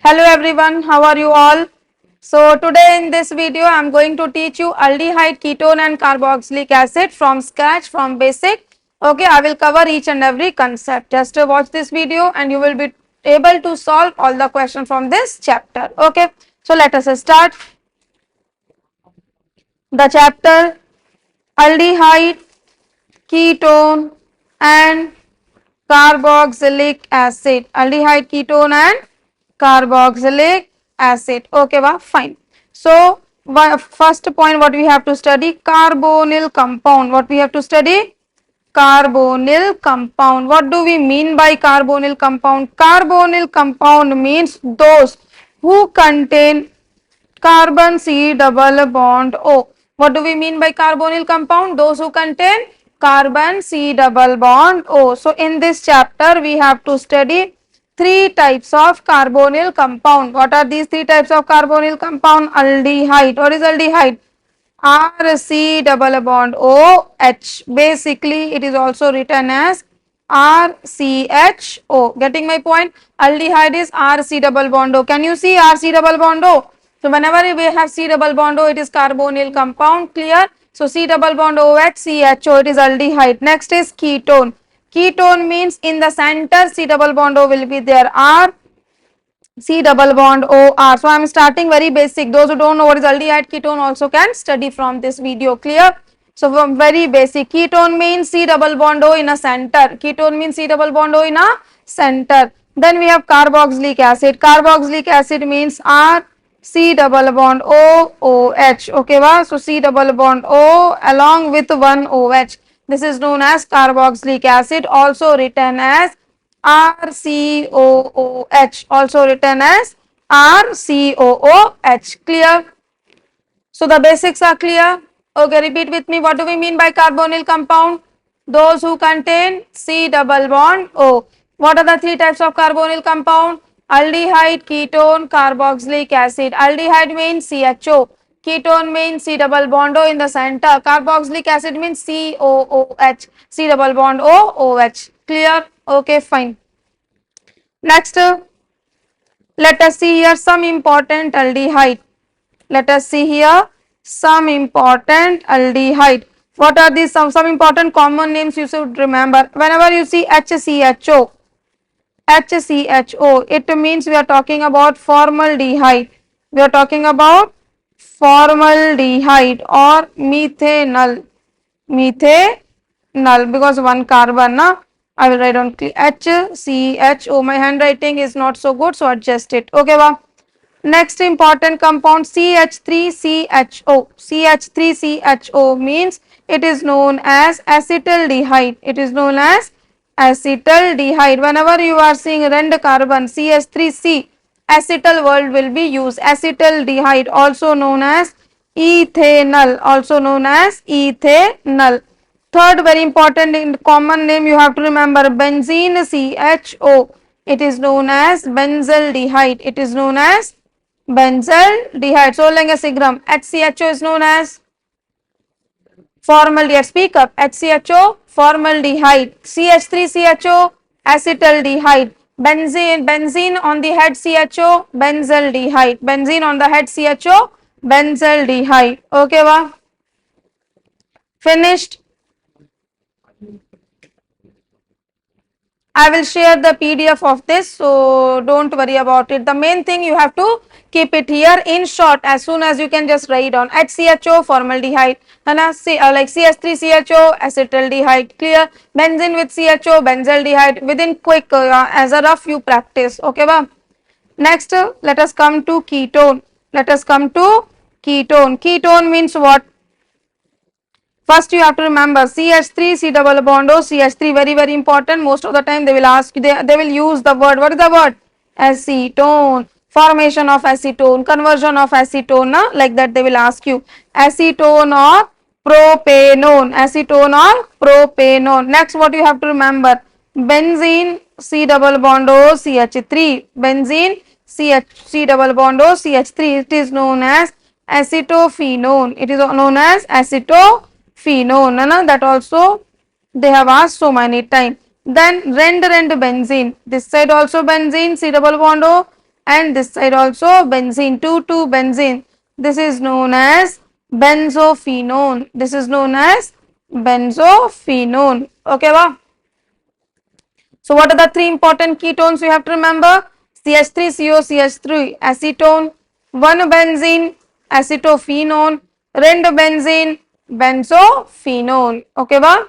Hello everyone, how are you all? So today in this video I am going to teach you aldehyde, ketone and carboxylic acid from scratch, from basic. Okay, I will cover each and every concept. Just watch this video and you will be able to solve all the questions from this chapter. Okay, so let us start the chapter aldehyde, ketone and carboxylic acid. Aldehyde, ketone and carboxylic acid. Okay, fine. So first point, what we have to study? Carbonyl compound. What we have to study? Carbonyl compound. What do we mean by carbonyl compound? Carbonyl compound means those who contain carbon C double bond O. What do we mean by carbonyl compound? Those who contain carbon C double bond O. So in this chapter we have to study three types of carbonyl compound. What are these three types of carbonyl compound? Aldehyde. What is aldehyde? RC double bond OH. Basically it is also written as RCHO. Getting my point? Aldehyde is RC double bond O. Can you see RC double bond O? So whenever we have C double bond O, it is carbonyl compound. Clear? So C double bond OH, CHO, it is aldehyde. Next is ketone. Ketone means in the center C double bond O will be there, R C double bond OR. So I am starting very basic. Those who don't know what is aldehyde, ketone also can study from this video. Clear? So from very basic, ketone means C double bond O in a center. Ketone means C double bond O in a center. Then we have carboxylic acid. Carboxylic acid means R C double bond O OH. Okay, so C double bond O along with one OH. This is known as carboxylic acid, also written as RCOOH, also written as RCOOH. Clear? So the basics are clear. Okay, repeat with me. What do we mean by carbonyl compound? Those who contain C double bond O. What are the three types of carbonyl compound? Aldehyde, ketone, carboxylic acid. Aldehyde means CHO. Ketone means C double bond O in the center. Carboxylic acid means COOH. C double bond O OH. Clear? Okay, fine. Next, let us see here some important aldehyde. Let us see here some important aldehyde. What are these some important common names you should remember? Whenever you see HCHO, it means we are talking about formaldehyde. We are talking about formaldehyde or methanol. Methanol, because one carbon, na? I will write on HCHO. My handwriting is not so good, so adjust it. Okay, next important compound CH3CHO. CH3CHO means it is known as acetaldehyde. It is known as acetaldehyde. Whenever you are seeing red carbon CH3C, acetal word will be used. Acetaldehyde, also known as ethanol. Also known as ethanol. Third very important common name you have to remember, benzene CHO. It is known as benzaldehyde. It is known as benzaldehyde. So लेंगे सिग्रम. HCHO is known as formaldehyde. Speak up. HCHO formaldehyde. CH3CHO acetaldehyde. Benzene on the head CHO benzaldehyde. Benzene on the head CHO benzaldehyde. Okay, finished. I will share the PDF of this, so don't worry about it. The main thing you have to keep it here in short. As soon as you can just write down HCHO formaldehyde, like CH3CHO acetaldehyde. Clear? Benzene with CHO benzaldehyde. Within quick as a rough you practice. Okay, next let us come to ketone. Let us come to ketone. Ketone means what? First you have to remember CH3 C double bond O CH3, very important. Most of the time they will ask you, they will use the word. What is the word? Acetone. Formation of acetone, conversion of acetone, like that they will ask you. Acetone or propanone. Acetone or propanone. Next what you have to remember, benzene C double bond O CH3. Benzene C double bond O CH3. It is known as acetophenone. It is known as acetophenone. That also they have asked so many times. Then rend benzene. This side also benzene C double bond O. and this side also benzene, 2 benzene. This is known as benzophenone. This is known as benzophenone. Okay, wow. So what are the three important ketones you have to remember? CH3COCH3 acetone, 1 benzene acetophenone, 2 benzene benzophenone. Okay, wow.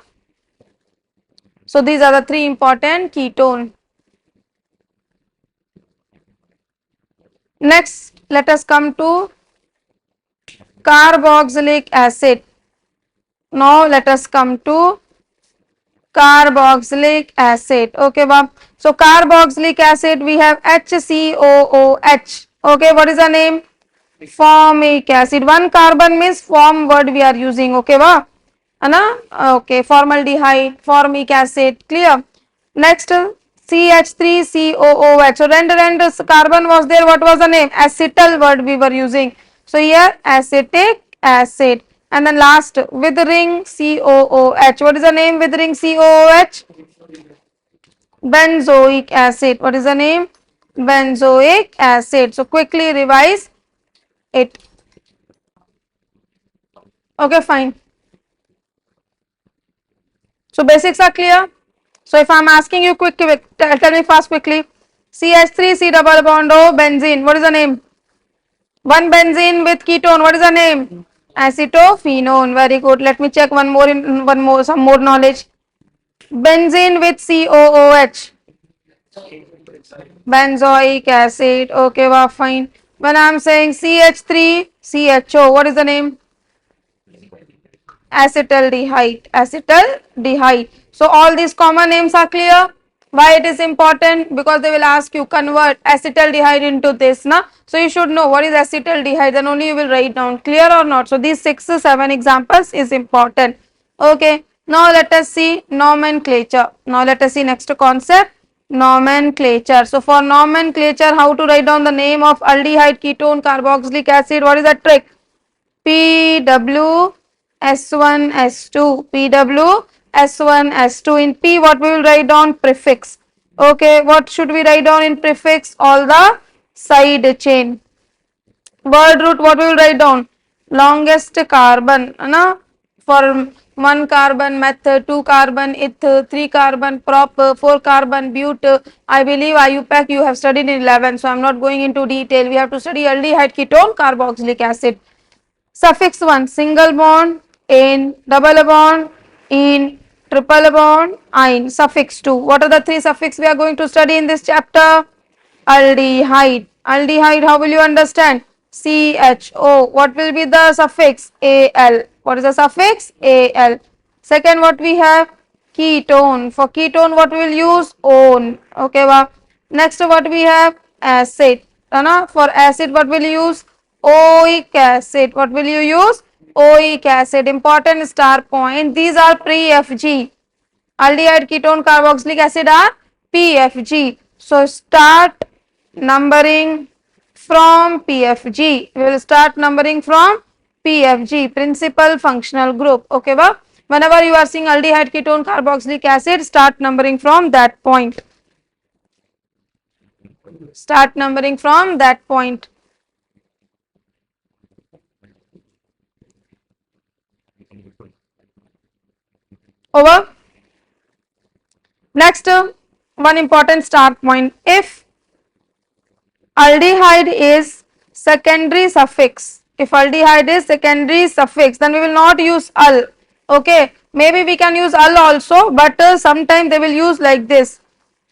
So these are the three important ketone. Next, let us come to carboxylic acid. Now let us come to carboxylic acid. Okay, Bob. So carboxylic acid, we have HCOOH. Okay, what is the name? Formic acid. One carbon means form word we are using. Okay, Bob. Anna? Okay, formaldehyde, formic acid. Clear? Next, CH3COOH. So rend carbon was there. What was the name? Acetyl word we were using. So here acetic acid. And then last with ring COOH. What is the name with ring COOH? Benzoic acid. What is the name? Benzoic acid. So quickly revise it. Okay, fine. So basics are clear. So if I am asking you quick, tell me fast quickly. CH3 C double bond O benzene. What is the name? One benzene with ketone. What is the name? Acetophenone. Very good. Let me check some more knowledge. Benzene with COOH. Benzoic acid. Okay, wow, fine. When I am saying CH3 CHO, what is the name? Acetaldehyde. Acetaldehyde. So all these common names are clear. Why it is important? Because they will ask you convert acetaldehyde into this, na? So you should know what is acetaldehyde, then only you will write down. Clear or not? So these 6 to 7 examples is important. Okay. Now let us see nomenclature. Now let us see next concept, nomenclature. So for nomenclature, how to write down the name of aldehyde, ketone, carboxylic acid? What is the trick? PW S1 S2, PW S1 S2. In P, what we will write down? Prefix. Okay, what should we write down in prefix? All the side chain. Word root, what we will write down? Longest carbon, na? For 1 carbon meth, 2 carbon eth, 3 carbon prop, 4 carbon but. I believe IUPAC you have studied in 11, so I am not going into detail. We have to study aldehyde, ketone, carboxylic acid. Suffix 1, single bond, in, double bond, in, triple bond, ein. Suffix 2. What are the 3 suffix we are going to study in this chapter? Aldehyde. Aldehyde, how will you understand? CHO. What will be the suffix? Al. What is the suffix? Al. Second, what we have? Ketone. For ketone, what we will use? On. Okay, wow. Next, what we have? Acid. For acid, what will you use? Oic acid. What will you use? Oic acid. Important star point. These are pre-FG. Aldehyde, ketone, carboxylic acid are PFG. So start numbering from PFG. We will start numbering from PFG, principal functional group. Okay, well, whenever you are seeing aldehyde, ketone, carboxylic acid, start numbering from that point. Start numbering from that point. Over. Next, one important start point. If aldehyde is secondary suffix, if aldehyde is secondary suffix, then we will not use al. Okay, maybe we can use al also, but sometimes they will use like this,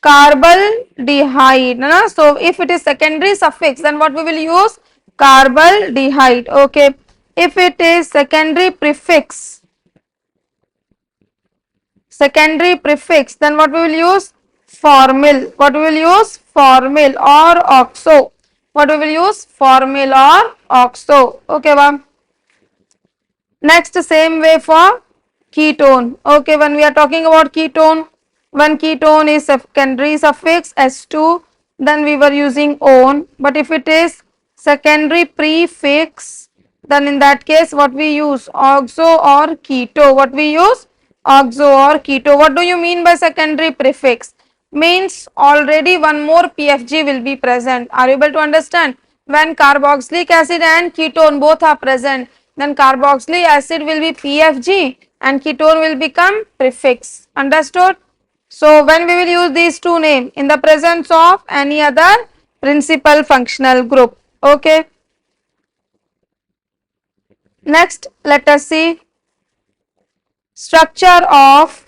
carbaldehyde. No? So if it is secondary suffix, then what we will use? Carbaldehyde. Okay, if it is secondary prefix, then what we will use? Formyl. What we will use? Formyl or oxo. What we will use? Formyl or oxo. Okay, ma'am. Next, same way for ketone. Okay, when we are talking about ketone, when ketone is secondary suffix S2, then we were using on. But if it is secondary prefix, then in that case, what we use? Oxo or keto. What we use? Oxo or keto. What do you mean by secondary prefix? means already one more PFG will be present. Are you able to understand? When carboxylic acid and ketone both are present, then carboxylic acid will be PFG and ketone will become prefix. Understood? So when we will use these two names in the presence of any other principal functional group. Okay. Next, let us see structure of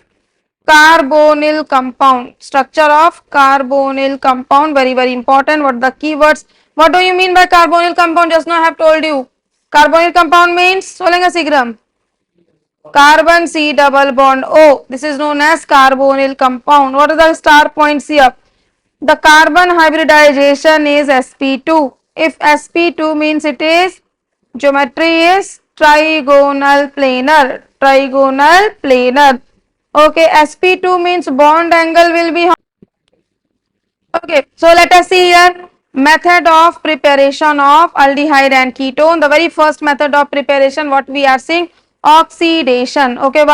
carbonyl compound. Structure of carbonyl compound, very important. What the keywords? What do you mean by carbonyl compound? Just now I have told you. Carbonyl compound means solenga sigram. Carbon C double bond O. This is known as carbonyl compound. What are the star points here? The carbon hybridization is sp2. If sp2 means it is geometry is trigonal planar. Trigonal planar. Okay, sp2 means bond angle will be. Okay, so let us see here method of preparation of aldehyde and ketone. The very first method of preparation what we are seeing, oxidation. Okay,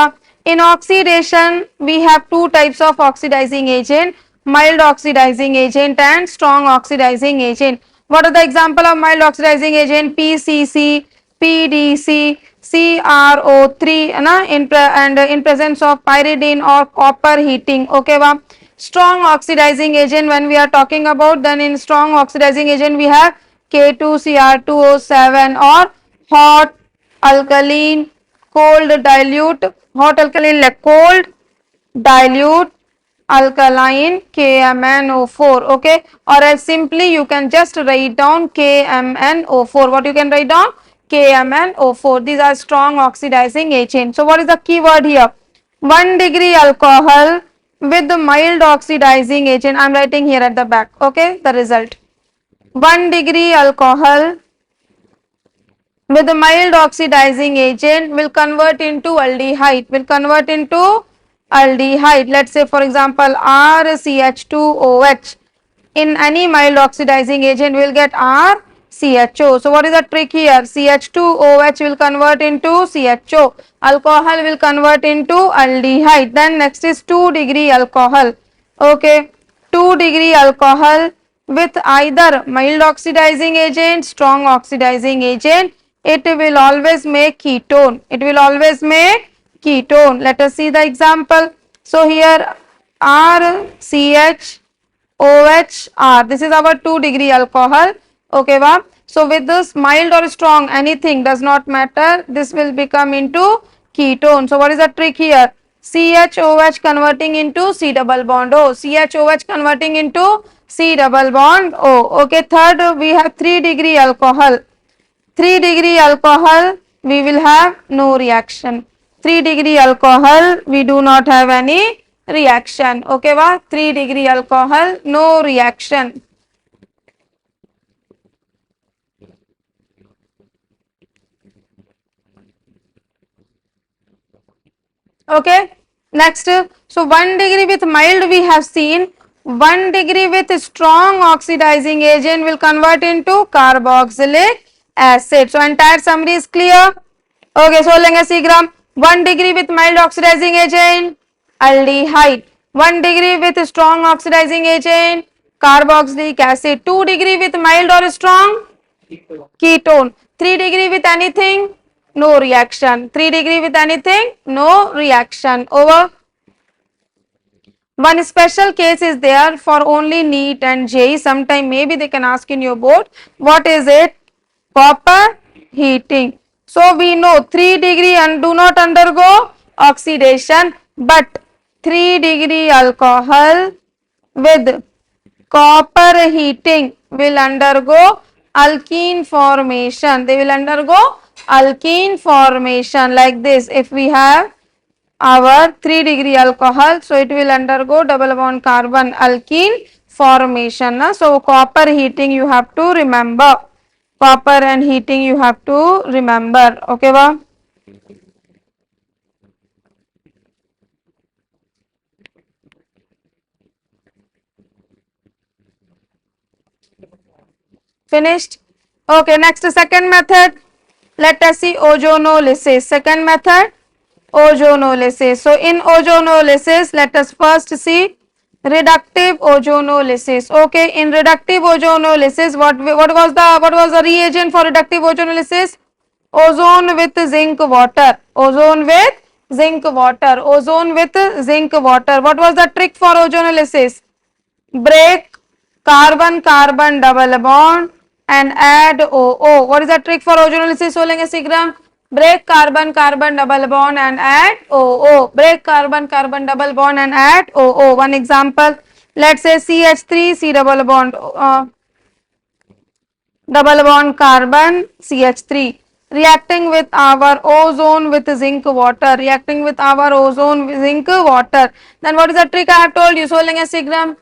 in oxidation we have two types of oxidizing agent, mild oxidizing agent and strong oxidizing agent. What are the example of mild oxidizing agent? PCC, PDC, CrO3 and in presence of pyridine or copper heating. Okay, strong oxidizing agent when we are talking about, then in strong oxidizing agent we have K2Cr2O7 or hot alkaline cold dilute, hot alkaline like cold dilute alkaline KMnO4. Okay, or else simply you can just write down KMnO4. What you can write down? KMnO4. These are strong oxidizing agent. So what is the keyword here? 1 degree alcohol with the mild oxidizing agent. I am writing here at the back. Okay, the result. 1 degree alcohol with the mild oxidizing agent will convert into aldehyde. Let's say for example RCH2OH. In any mild oxidizing agent we will get RCHO. So what is the trick here? CH2OH will convert into CHO. Alcohol will convert into aldehyde. Then next is 2 degree alcohol. Okay, 2 degree alcohol with either mild oxidizing agent, strong oxidizing agent, it will always make ketone. Let us see the example. So here RCHOHR. This is our 2 degree alcohol. Okay, so with this mild or strong, anything does not matter. This will become into ketone. So what is the trick here? CHOH converting into C double bond O. CHOH converting into C double bond O. Okay, third we have 3 degree alcohol. 3 degree alcohol we will have no reaction. 3 degree alcohol we do not have any reaction. Okay, 3 degree alcohol no reaction. Okay, next, so 1 degree with mild we have seen. 1 degree with strong oxidizing agent will convert into carboxylic acid. So entire summary is clear. Okay, so लेंगे gram. 1 degree with mild oxidizing agent aldehyde, 1 degree with strong oxidizing agent carboxylic acid, 2 degree with mild or strong ketone, 3 degree with anything no reaction, 3 degree with anything no reaction. Over. One special case is there for only NEET and JEE. Sometime maybe they can ask in your board. What is it? Copper heating. So we know 3 degree and do not undergo oxidation, but 3 degree alcohol with copper heating will undergo alkene formation. They will undergo alkene formation like this. If we have our 3 degree alcohol, so it will undergo double bond carbon alkene formation. So copper heating you have to remember. Copper and heating you have to remember. Okay, va? Finished? Okay, next second method. Let us see ozonolysis. Second method, ozonolysis. So in ozonolysis, let us first see Reductive ozonolysis. Okay, in reductive ozonolysis, what was the reagent for reductive ozonolysis? Ozone with zinc water. Ozone with zinc water. Ozone with zinc water. What was the trick for ozonolysis? Break carbon carbon double bond and add OO. What is the trick for ozonolysis? बोलेंगे शीघ्रम. Break carbon carbon double bond and add OO. Break carbon carbon double bond and add OO. One example. Let's say CH3 C double bond carbon CH3 reacting with our ozone with zinc water. Reacting with our ozone with zinc water. Then what is the trick I have told you? सोलेंगे शीघ्रम.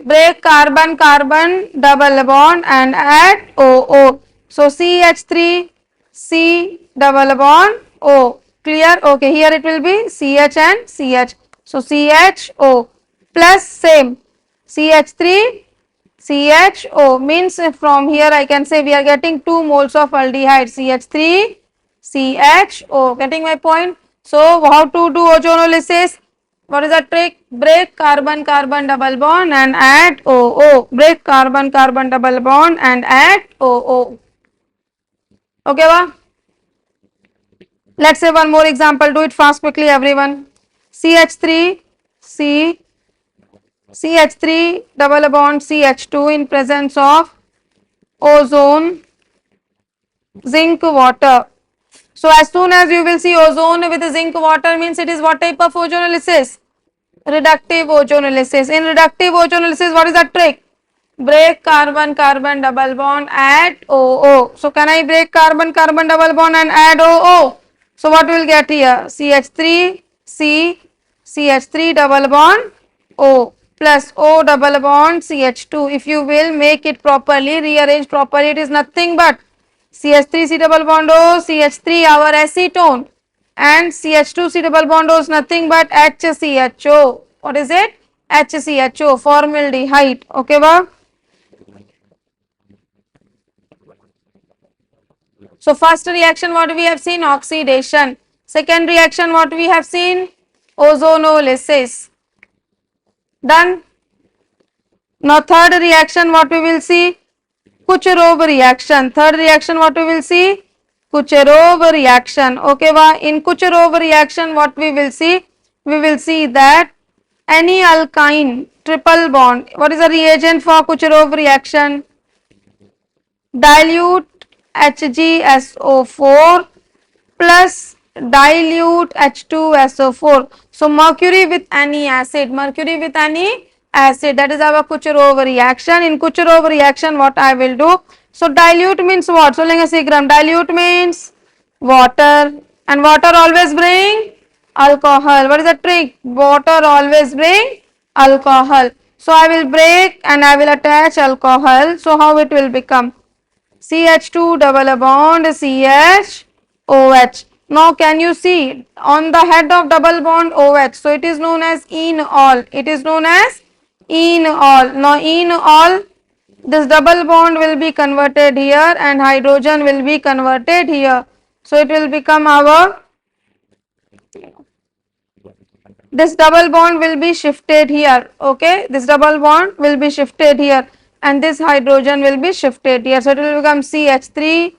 Break carbon carbon double bond and add OO. So CH3 C double bond O. Clear? Okay, here it will be CH and CH. So CHO plus same CH3 CHO means from here I can say we are getting 2 moles of aldehyde CH3 CHO. Getting my point? So how to do ozonolysis? What is the trick? Break carbon carbon double bond and add OO. Break carbon carbon double bond and add OO. Okay, wa? Let's say one more example. Do it fast quickly everyone. CH3 C CH3 double bond CH2 in presence of ozone zinc water. So as soon as you will see ozone with zinc water means it is what type of ozonolysis? Reductive ozonolysis. In reductive ozonolysis, what is the trick? Break carbon carbon double bond, add OO. So can I break carbon carbon double bond and add OO? So what will get here? CH3 C CH3 double bond O plus O double bond CH2. If you will make it properly, rearrange properly, it is nothing but CH3 C double bond O, CH3 our acetone, and CH2 C double bond O is nothing but HCHO. What is it? HCHO, formaldehyde. Okay, wow. So first reaction what we have seen? Oxidation. Second reaction what we have seen? Ozonolysis. Done. Now third reaction what we will see? Kucherov reaction. Third reaction what we will see? Kucherov reaction. Okay, wa? In Kucherov reaction what we will see? We will see that any alkyne triple bond. What is the reagent for Kucherov reaction? Dilute HgSO4 plus dilute H2SO4. So mercury with any acid, mercury with any acid, that is our Kucherov reaction. In Kucherov reaction what I will do? So dilute means what? So लेंगे शीघ्रम. Dilute means water, and water always bring alcohol. What is the trick? Water always bring alcohol. So I will break and I will attach alcohol. So how it will become? CH2 double bond CHOH. Now can you see on the head of double bond OH? So it is known as enol. It is known as enol. Now enol, this double bond will be converted here and hydrogen will be converted here. So it will become our, this double bond will be shifted here. Okay, this double bond will be shifted here and this hydrogen will be shifted here. So it will become CH3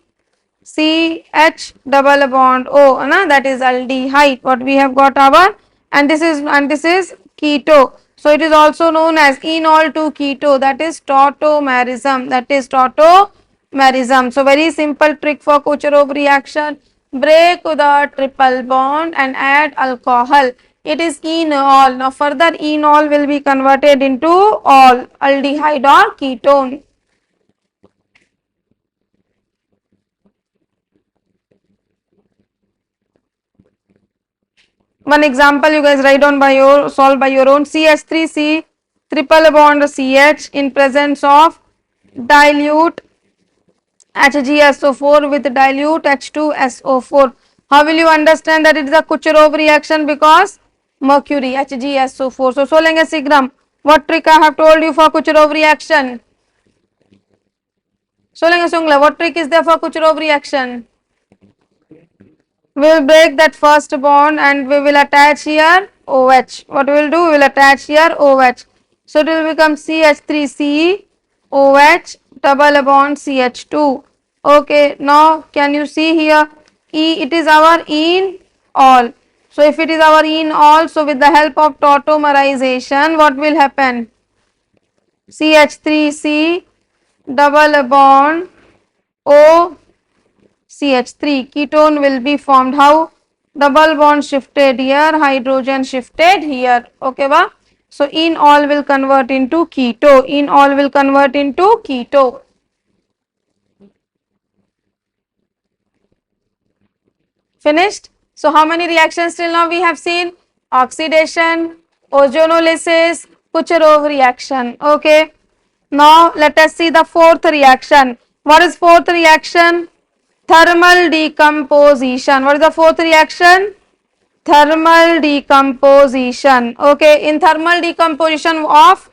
CH double bond O, na, that is aldehyde. What we have got our, and this is keto. So it is also known as enol to keto, that is tautomerism. That is tautomerism. So very simple trick for Kucherov reaction. Break the triple bond and add alcohol. It is enol. Now further enol will be converted into all aldehyde or ketone. One example you guys write down by your, solve by your own. CH3C triple bond CH in presence of dilute HgSO4 with dilute H2SO4. How will you understand that it is a Kucherov reaction? Because mercury HgSO4. So लेंगे शीघ्रम. What trick I have told you for Kucherov reaction? So लेंगे सुंगला. What trick is there for Kucherov reaction? We will break that first bond and we will attach here OH. What we will do? We will attach here OH. So it will become CH3COH double bond CH2. Okay, now can you see here? It is our enol. So if it is our enol, so with the help of tautomerization, what will happen? CH3C double bond O CH3 ketone will be formed. How? Double bond shifted here, hydrogen shifted here. Okay, ba? So enol will convert into keto. Enol will convert into keto. Finished? So how many reactions till now we have seen? Oxidation, ozonolysis, Kucherov reaction. Okay. Now let us see the fourth reaction. What is fourth reaction? Thermal decomposition. What is the fourth reaction? Thermal decomposition. Okay, in thermal decomposition of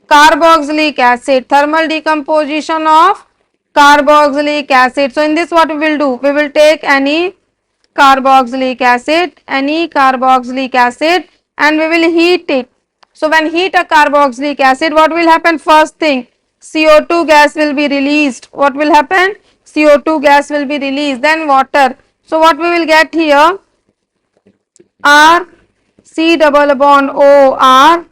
carboxylic acid. Thermal decomposition of carboxylic acid. So in this what we will do? We will take any carboxylic acid and we will heat it. So when heat a carboxylic acid, what will happen? First thing, CO2 gas will be released. What will happen? CO2 gas will be released, then water. So what we will get here? R C double bond O R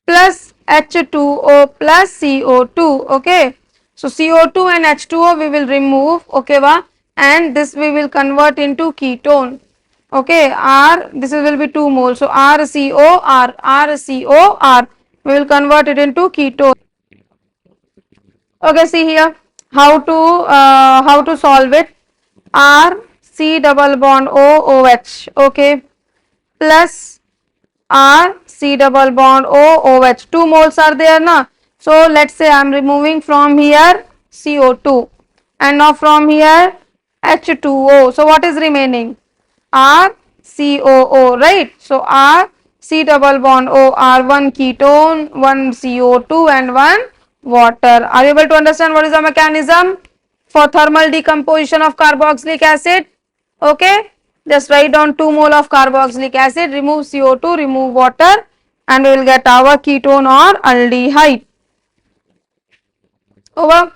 plus H2O plus CO2. Okay, so CO2 and H2O we will remove. Okay, va? And this we will convert into ketone. Okay, R, this will be 2 moles. So RCOR, we will convert it into ketone. Okay, see here how to solve it. R C double bond OH. Okay, plus R C double bond OH. 2 moles are there na. So let's say I am removing from here CO2 and now from here H2O. So what is remaining? RCOO, right? So R C double bond OR, one ketone, one CO2 and one water. Are you able to understand what is the mechanism for thermal decomposition of carboxylic acid? Okay, just write down 2 mole of carboxylic acid, remove CO2, remove water and we will get our ketone or aldehyde. Over.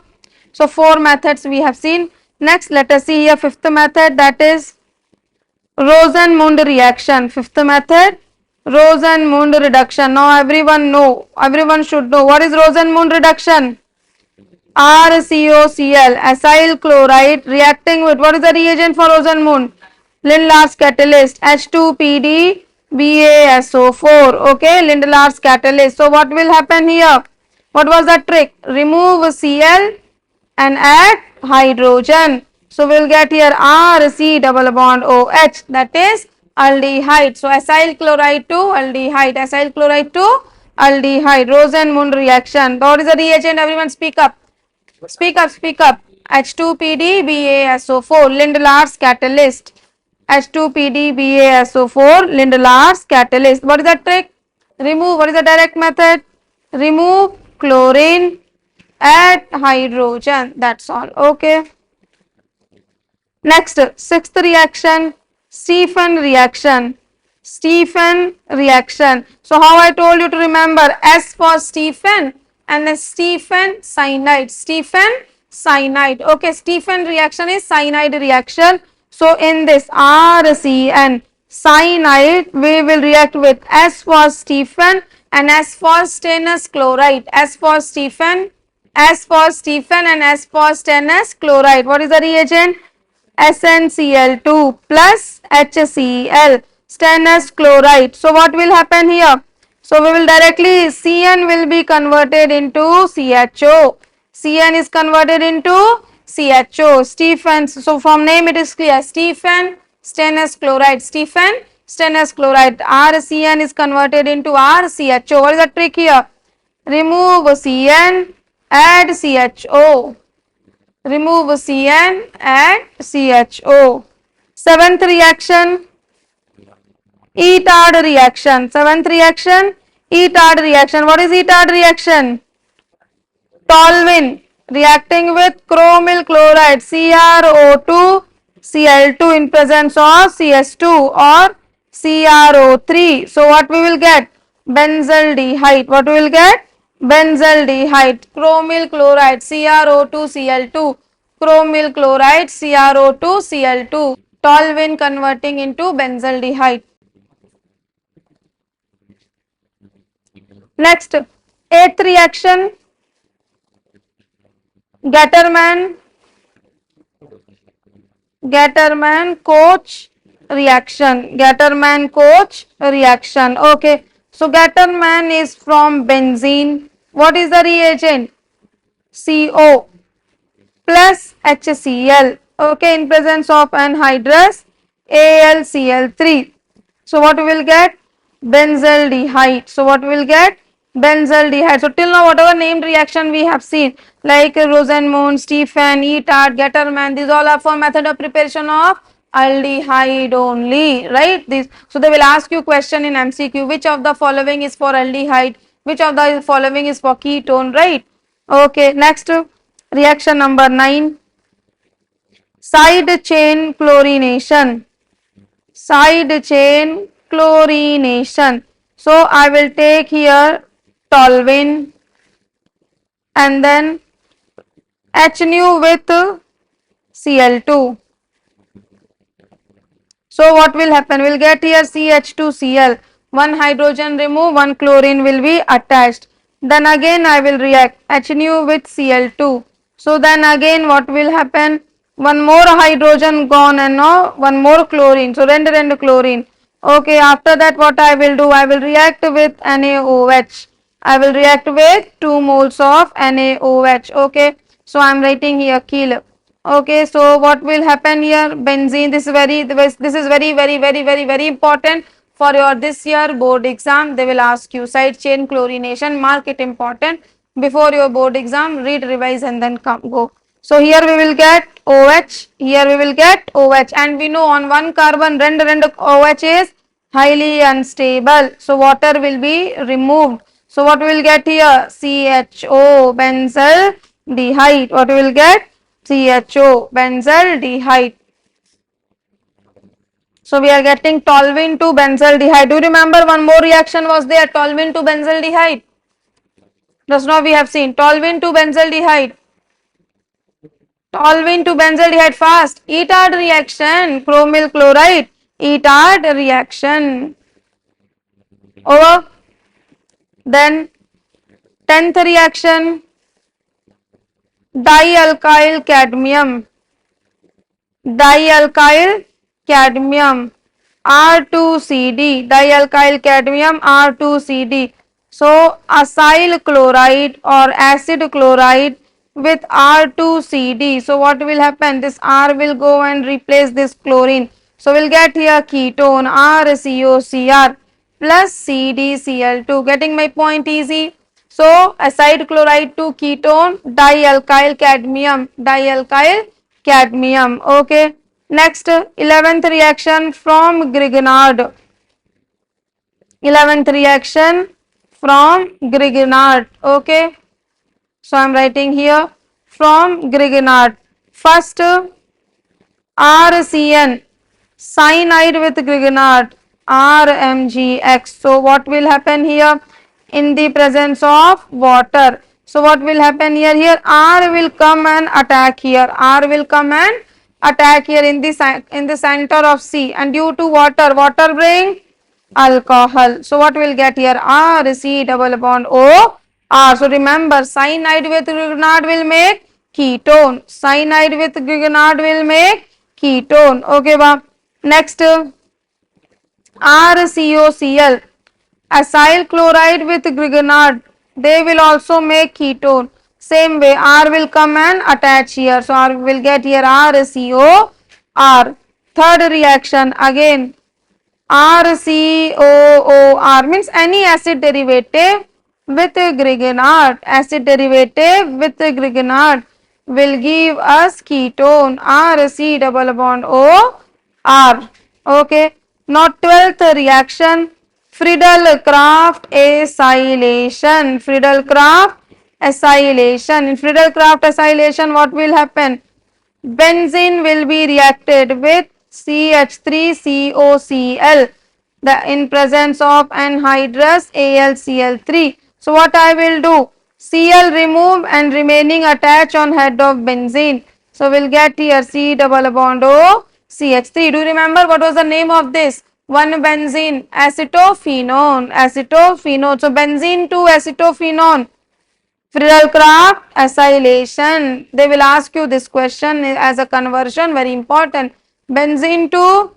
So 4 methods we have seen. Next let us see here fifth method, that is Rosenmund reaction. Fifth method, Rosenmund reduction. Now everyone should know what is Rosenmund reduction. RCOCl, acyl chloride reacting with, what is the reagent for Rosenmund? Lindlar's catalyst, H2PD BaSO4. Okay, Lindlar's catalyst. So what will happen here? What was the trick? Remove Cl and add hydrogen. So we will get here RC double bond OH, that is aldehyde. So acyl chloride to aldehyde, acyl chloride to aldehyde, Rosenmund reaction. What is the reagent? Everyone speak up. Speak up, speak up. H2PD BaSO4, Lindlar's catalyst. H2PD BaSO4, Lindlar's catalyst. What is the trick? Remove. What is the direct method? Remove chlorine, add hydrogen. That's all. Okay. Next, sixth reaction, Stephen reaction. Stephen reaction. So how I told you to remember, S for Stephen and then Stephen cyanide. Stephen cyanide. Okay, Stephen reaction is cyanide reaction. So in this RCN cyanide, we will react with S for Stephen and S for stannous chloride. S for Stephen and S for stannous chloride. What is the reagent? SnCl2 plus HCl, stannous chloride. So what will happen here? So we will directly, Cn will be converted into CHO. Cn is converted into CHO. Stephen, so from name it is clear. Stephen, stannous chloride. Stephen, stannous chloride. RCN is converted into RCHO. What is the trick here? Remove Cn, add CHO. Remove Cn and CHO. Seventh reaction, Etard reaction. Seventh reaction, Etard reaction. What is Etard reaction? Toluene reacting with chromyl chloride, CrO2 Cl2 in presence of CS2 or CrO3. So what we will get? benzaldehyde. What we will get? Benzaldehyde. Chromyl chloride, CrO2Cl2. Chromyl chloride, CrO2Cl2. Toluene converting into benzaldehyde. Next, eighth reaction, Gattermann-Koch reaction. Gattermann-Koch reaction. Okay. So Gattermann is from benzene. What is the reagent? CO plus HCl. Okay, in presence of anhydrous AlCl3. So what we will get? Benzaldehyde. So what we will get? Benzaldehyde. So till now whatever named reaction we have seen like Rosenmund, Stephan, Etard, Gattermann, these all are for method of preparation of aldehyde only, right? This. So they will ask you question in MCQ, which of the following is for aldehyde, which of the following is for ketone, right? Okay, next reaction number 9, side chain chlorination. Side chain chlorination. So I will take here toluene and then HNu with Cl2. So what will happen? We'll get here CH2Cl. One hydrogen remove, one chlorine will be attached. Then again I will react HNu with Cl2. So then again what will happen? One more hydrogen gone and now one more chlorine. So rendu chlorine. Okay, after that what I will do? I will react with NaOH. I will react with 2 moles of NaOH. Okay, so I am writing here kilo. Okay, so what will happen here? Benzene. This is very important for your this year board exam. They will ask you side chain chlorination. Mark it important before your board exam. Read, revise, and then come go. So here we will get OH. Here we will get OH, and we know on one carbon rendu OH is highly unstable. So water will be removed. So what we will get here? CHO benzaldehyde. What we will get? CHO benzaldehyde. So we are getting toluene to benzaldehyde. Do you remember one more reaction was there? Toluene to benzaldehyde. Just now we have seen toluene to benzaldehyde. Toluene to benzaldehyde fast. Etard reaction. Chromyl chloride. Etard reaction. Over. Then 10th reaction. Dialkyl cadmium. Dialkyl cadmium R2CD. Dialkyl cadmium R2CD. So acyl chloride or acid chloride with R2CD. So what will happen? This R will go and replace this chlorine. So we'll get here ketone RCOCr plus CdCl2. Getting my point easy? So acid chloride to ketone dialkyl cadmium. Dialkyl cadmium. Okay. Next 11th reaction from Grignard. 11th reaction from Grignard. Okay. So I am writing here from Grignard. First RCN cyanide with Grignard RMGX. So what will happen here? In the presence of water. So what will happen here? Here R will come and attack here. R will come and attack here in the center of C, and due to water bring alcohol. So what will get here? R C double bond O R. So remember cyanide with Grignard will make ketone. Cyanide with Grignard will make ketone. Okay, ba. Next RCOCl. Acyl chloride with Grignard, they will also make ketone. Same way R will come and attach here. So R will get here RCOR. Third reaction again RCOOR means any acid derivative with Grignard. Acid derivative with Grignard will give us ketone RC double bond O R. Okay. Now 12th reaction Friedel-Crafts acylation. Friedel-Crafts acylation. In Friedel-Crafts acylation, what will happen? Benzene will be reacted with CH3COCl. in presence of anhydrous AlCl3. So what I will do? Cl remove and remaining attach on head of benzene. So we'll get here C double bond O CH3. Do you remember what was the name of this? One benzene, acetophenone, acetophenone. So benzene to acetophenone. Friedel-Crafts acylation. They will ask you this question as a conversion, very important. Benzene to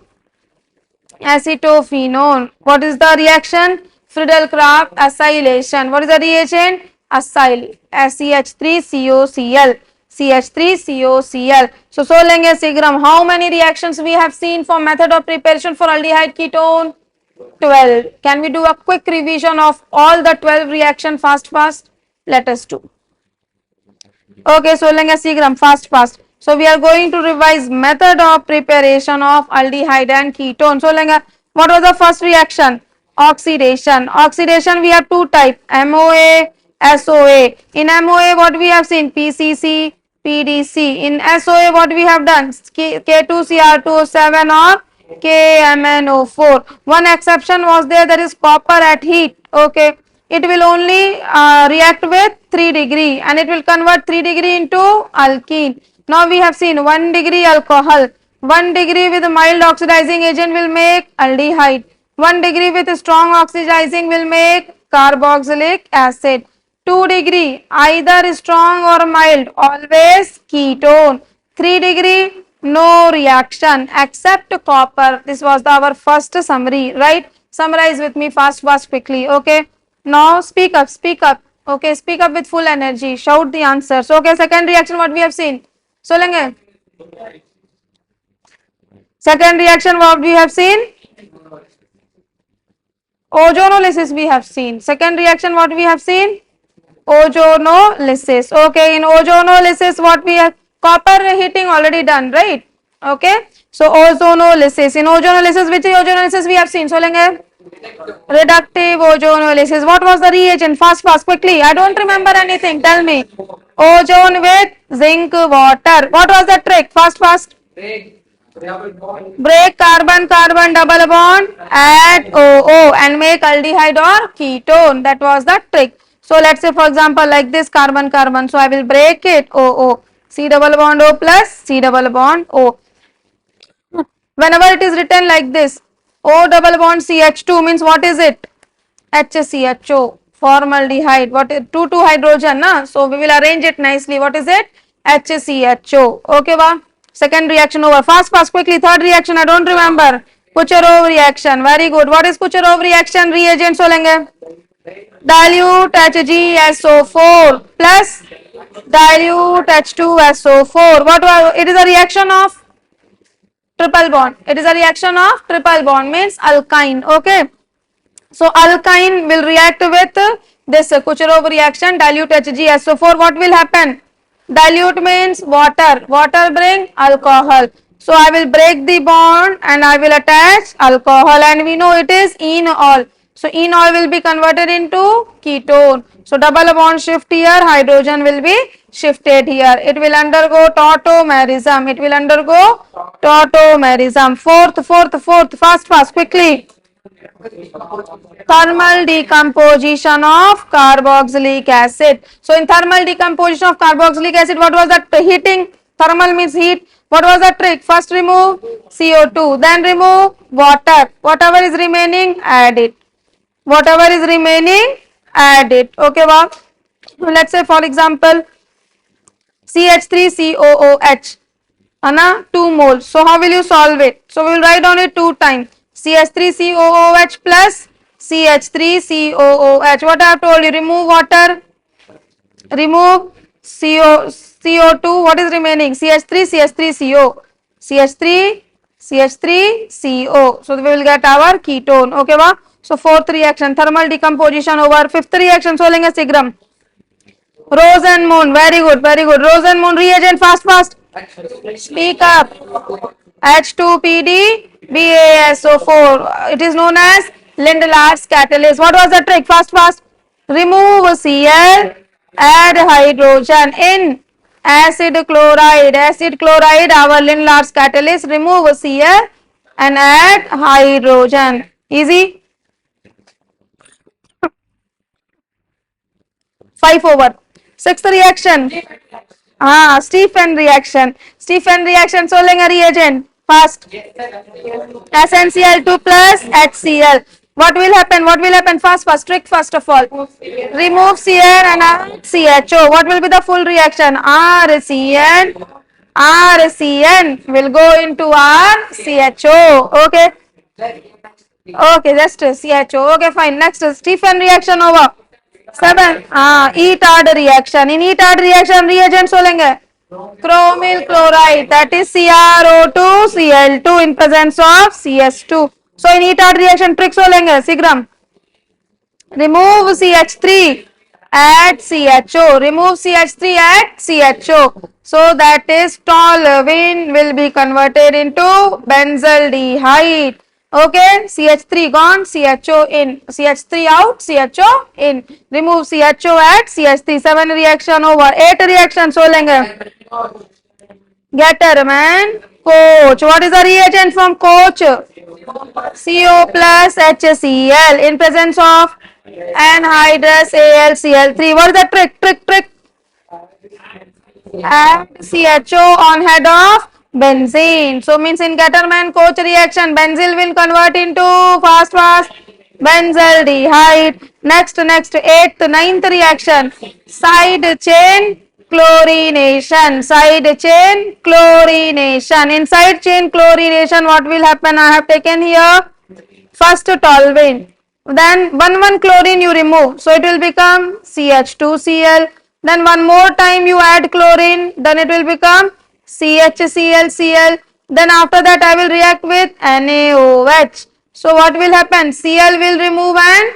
acetophenone. What is the reaction? Friedel-Crafts acylation. What is the reagent? Acyl. CH3COCl. CH3COCl. So लेंगे सिग्रम. How many reactions we have seen for method of preparation for aldehyde ketone? 12. Can we do a quick revision of all the 12 reaction fast? Let us do. Okay, so लेंगे शीघ्रम fast. So we are going to revise method of preparation of aldehyde and ketone. So लेंगे what was the first reaction? Oxidation. Oxidation we have two type, MOA, SOA. In MOA what we have seen? PCC, PDC. In SOA what we have done? K2Cr2O7 or KMnO4. One exception was there, that is copper at heat. Okay, it will only react with 3 degree and it will convert 3 degree into alkene. Now we have seen 1 degree alcohol, 1 degree with mild oxidizing agent will make aldehyde, 1 degree with strong oxidizing will make carboxylic acid, 2 degree either strong or mild always ketone, 3 degree no reaction except copper. This was our first summary, right? Summarize with me fast quickly. Okay, now speak up. Okay, speak up with full energy, shout the answers. Okay, second reaction what we have seen? So lenge second reaction what we have seen? Ozonolysis we have seen. Second reaction what we have seen? Ozonolysis. Okay, in ozonolysis what we have? Copper heating already done, right? Okay, so ozonolysis. In ozonolysis, which ozonolysis we have seen? So lenge reductive ozonolysis. What was the reagent? Fast, quickly. I don't remember anything. Tell me. Ozone with zinc water. What was the trick? Fast. Break carbon double bond, add OO and make aldehyde or ketone. That was the trick. So let's say for example like this carbon. So I will break it OO. C double bond O plus C double bond O. Whenever it is written like this, O double bond CH2 means what is it? HCHO, formaldehyde. What is 2 hydrogen, na? So we will arrange it nicely. What is it? HCHO. Okay, ba? Second reaction over. Fast, quickly. Third reaction, I don't remember. Kucherov reaction. Very good. What is Kucherov reaction? Reagent so lenge. Dilute HgSO4 plus dilute H2SO4. What was it? Is a reaction of triple bond. It is a reaction of triple bond, means alkyne. Okay, so alkyne will react with this Kucherov reaction, dilute HgSO4. What will happen? Dilute means water bring alcohol, so I will break the bond and I will attach alcohol, and we know it is enol, so enol will be converted into ketone. So double bond shift here, hydrogen will be shifted here, it will undergo tautomerism, Fourth, fast, quickly. Thermal decomposition of carboxylic acid. So in thermal decomposition of carboxylic acid, what was that? Heating. Thermal means heat. What was the trick? First remove CO2, then remove water. Whatever is remaining, add it. Okay, wow. Let's say for example CH3COOH, Anna 2 moles. So how will you solve it? So we will write on it 2 times. CH3COOH plus CH3COOH. What I have told you? Remove water, remove CO2. What is remaining? CH3CO. So we will get our ketone. Okay, wow. So fourth reaction, thermal decomposition over. Fifth reaction, so lenge sigram. Rosenmund. Very good. Rosenmund reagent. Fast. Speak up. H2PD BaSO4. It is known as Lindlar's catalyst. What was the trick? Fast. Remove Cl, add hydrogen in acid chloride. Our Lindlar's catalyst. Remove Cl and add hydrogen. Easy. 5 over. Sixth reaction. Stephen reaction. Stephen reaction solving a reagent. Fast. SnCl2 plus HCl. What will happen? What will happen? Fast, fast. Trick first of all. Remove Cl and CHO. What will be the full reaction? RCN. RCN will go into RCHO. Okay. Okay, just CHO. Okay, fine. Next, Stephen reaction over. 7. ETARD reaction. In ETARD reaction, reagent सोलेंगे. Chromyl chloride, that is CrO2 Cl2 in presence of CS2. So in ETARD reaction, trick सोलेंगे. Sigram. Remove CH3 at CHO. Remove CH3 at CHO. So that is toluene will be converted into benzaldehyde. Okay, CH3 gone, CHO in. CH3 out, CHO in. Remove CHO at CH3. 7 reaction over. 8 reaction सोलेंगे. Getterman, coach. What is the reagent from coach? CO plus HCl in presence of anhydrous AlCl3. What is the trick? Add CHO on head of benzene. So means in Getterman coach reaction, benzene will convert into fast benzaldehyde. Next, 8th, 9th reaction, side chain chlorination. Side chain chlorination. In side chain chlorination, what will happen? I have taken here first toluene, then 1 chlorine you remove, so it will become CH2Cl. Then one more time you add chlorine, then it will become CHClCl. Then after that I will react with NaOH. So what will happen? Cl will remove and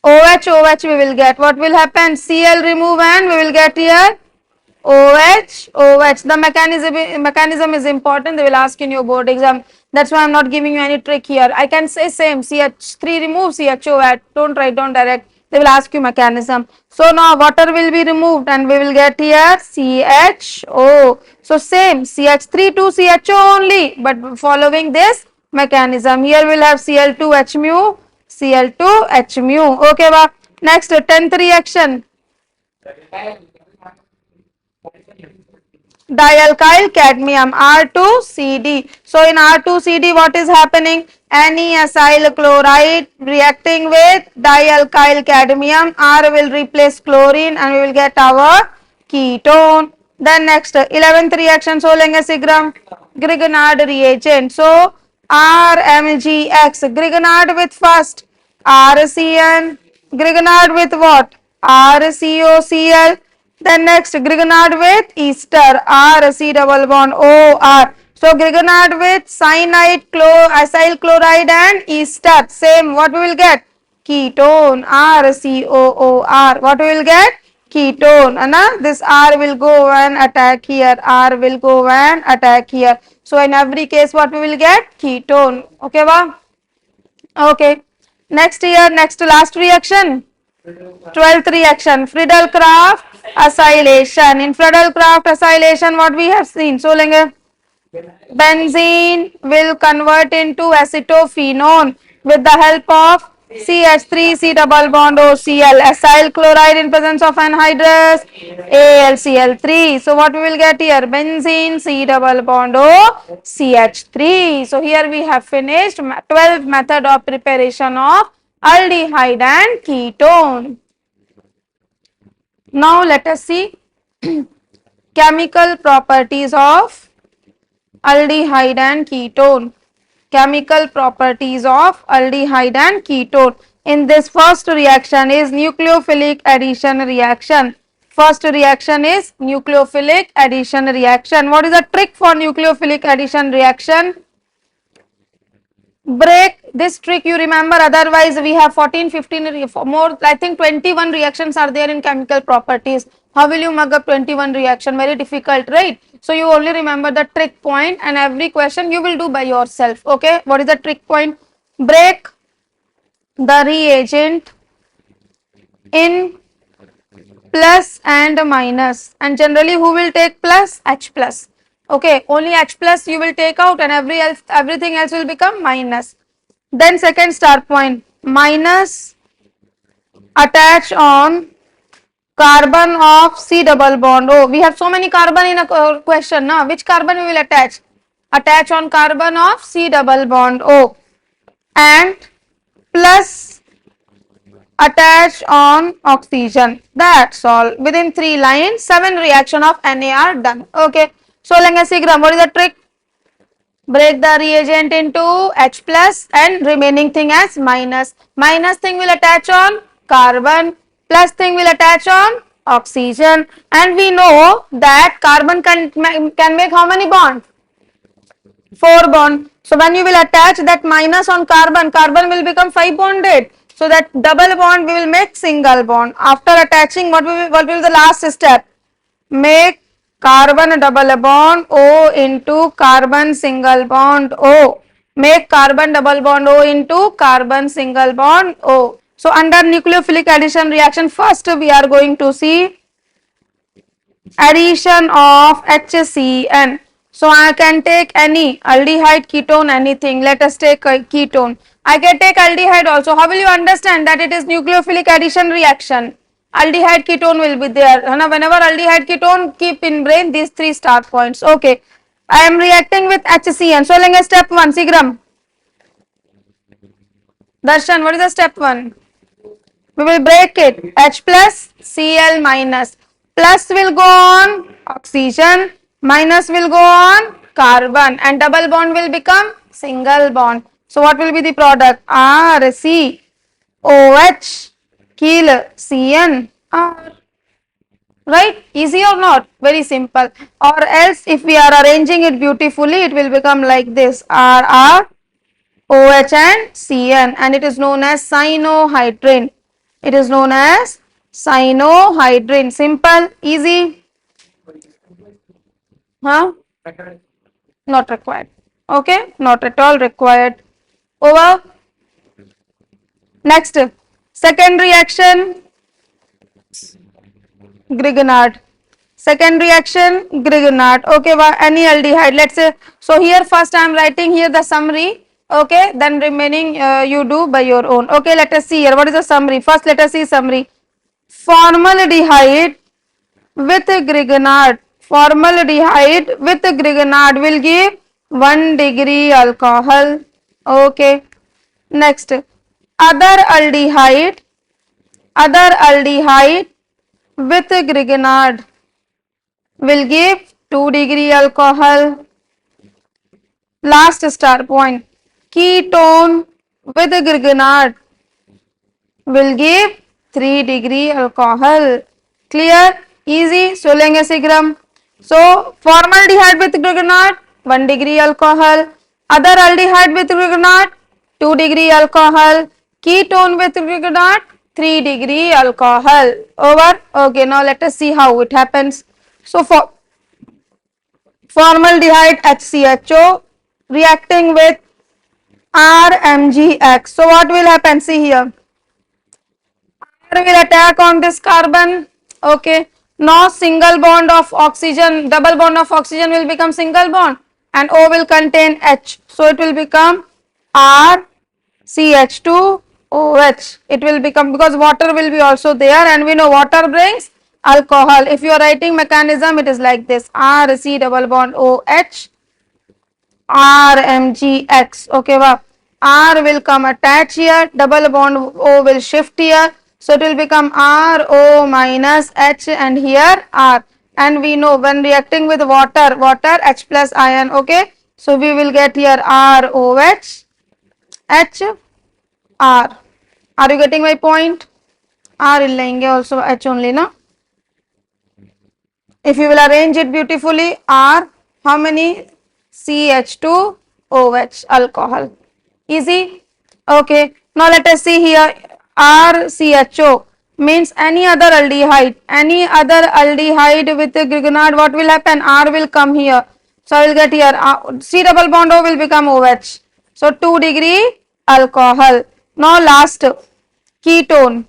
OH we will get. What will happen? Cl remove and we will get here OH. The mechanism is important. They will ask in your board exam. That's why I'm not giving you any trick here. I can say same. CH3 remove, CHO add. Don't write down direct. They will ask you mechanism. So now water will be removed and we will get here CHO. So same CH3 to CHO only, but following this mechanism. Here we'll have Cl2H mu, Cl2H mu. Okay, ba. Next 10th reaction. Dialkyl cadmium R2CD. So in R2CD what is happening? NeAcyl chloride reacting with dialkyl cadmium. R will replace chlorine and we will get our ketone. Then next 11th reaction सोलेंगे Sigram. Grignard reagent. So RMgX. Grignard with first RCN. Grignard with what? RCOCl. Then next Grignard with ester, RC double bond OR. So Grignard with cyanide, acyl chloride and ester. Same, what we will get? Ketone, RCOOR. What we will get? Ketone. This R will go and attack here. R will go and attack here. So in every case, what we will get? Ketone. Okay, va? Okay. Next last reaction. 12th reaction, Friedel-Crafts acylation. In Friedel-Crafts acylation, what we have seen? So, benzene will convert into acetophenone with the help of CH3C double bond OCl. Acyl chloride in presence of anhydrous AlCl3. So, what we will get here? Benzene C double bond O CH3. So, here we have finished 12th method of preparation of aldehyde and ketone. Now let us see chemical properties of aldehyde and ketone. Chemical properties of aldehyde and ketone. In this first reaction is nucleophilic addition reaction. First reaction is nucleophilic addition reaction. What is the trick for nucleophilic addition reaction? Break this trick, you remember, otherwise we have 14 15 more, I think 21 reactions are there in chemical properties. How will you mug up 21 reaction? Very difficult, right? So you only remember the trick point and every question you will do by yourself. Okay, what is the trick point? Break the reagent in plus and minus, and generally who will take plus? H plus. Okay, only H plus you will take out and everything else will become minus. Then second star point, minus attach on carbon of C double bond. Oh, we have so many carbon in a question. Now, which carbon we will attach? Attach on carbon of C double bond O, and plus attach on oxygen. That's all. Within 3 lines, 7 reaction of Na are done. Okay. So, let's see, what is the trick? Break the reagent into H plus and remaining thing as minus. Minus thing will attach on carbon, plus thing will attach on oxygen, and we know that carbon can make how many bonds? 4 bond. So when you will attach that minus on carbon, carbon will become 5 bonded. So that double bond we will make single bond. After attaching, what will be the last step? Make carbon double bond O into carbon single bond O. Make carbon double bond O into carbon single bond O. So under nucleophilic addition reaction, first we are going to see addition of HCN. So I can take any aldehyde, ketone, anything. Let us take a ketone. I can take aldehyde also. How will you understand that it is nucleophilic addition reaction? Aldehyde, ketone will be there. Whenever aldehyde, ketone, keep in brain these 3 start points. Okay. I am reacting with HCN. So let's step 1. Sigram. Darshan, what is the step 1? We will break it. H plus Cl minus. Plus will go on oxygen, minus will go on carbon, and double bond will become single bond. So what will be the product? RCOH kill CN R. Right? Easy or not? Very simple. Or else if we are arranging it beautifully, it will become like this. RR OH and CN, and it is known as cyanohydrin. It is known as cyanohydrin. Simple, easy. Huh? Not required. Okay, not at all required. Over. Next, second reaction, Grignard. Second reaction, Grignard. Okay, any aldehyde. Let's say, so here first I am writing here the summary. Okay, then remaining you do by your own. Okay, let us see here. What is the summary? First, let us see summary. Formaldehyde with Grignard. Formaldehyde with Grignard will give 1 degree alcohol. Okay. Next, other aldehyde with Grignard will give 2 degree alcohol. Last star point, ketone with Grignard will give 3 degree alcohol. Clear? Easy. So लेंगे सिग्रम. So formaldehyde with Grignard 1 degree alcohol. Other aldehyde with Grignard 2 degree alcohol. Ketone with Grignard 3 degree alcohol. Over. Okay. Now let us see how it happens. So for formaldehyde HCHO reacting with RMgX. So what will happen? See here. R will attack on this carbon. Okay. Now single bond of oxygen, double bond of oxygen will become single bond, and O will contain H. So it will become RCH2OH. It will become, because water will be also there, and we know water brings alcohol. If you are writing mechanism, it is like this: RC double bond OH RMgX. Okay, wow. R will come attach here, double bond O will shift here, so it will become RO minus H, and here R. And we know when reacting with water H plus ion. Okay, so we will get here ROH H R. Are you getting my point? R illenge also H only, no? If you will arrange it beautifully, R, how many? CH2OH alcohol. Easy. Okay. Now let us see here. RCHO means any other aldehyde. Any other aldehyde with the Grignard, what will happen? R will come here. So I will get here C double bond O will become OH. So 2 degree alcohol. Now last, ketone.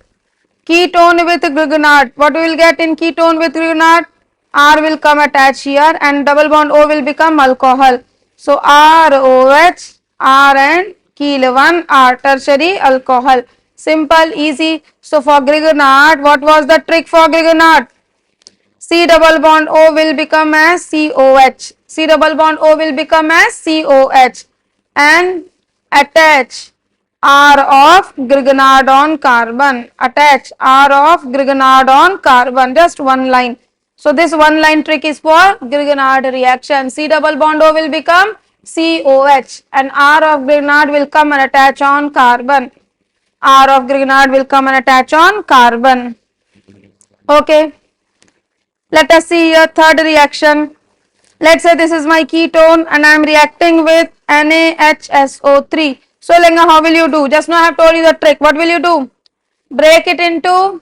Ketone with Grignard. What we will get in ketone with Grignard? R will come attach here, and double bond O will become alcohol. So ROH, R and Keel 1 R, tertiary alcohol. Simple, easy. So for Grignard, what was the trick for Grignard? C double bond O will become as COH. C double bond O will become as COH and attach R of Grignard on carbon. Attach R of Grignard on carbon. Just one line. So this one line trick is for Grignard reaction. C double bond O will become COH and R of Grignard will come and attach on carbon. R of Grignard will come and attach on carbon. Okay. Let us see a third reaction. Let's say this is my ketone and I am reacting with NaHSO3. So Lenga, how will you do? Just now I have told you the trick. What will you do? Break it into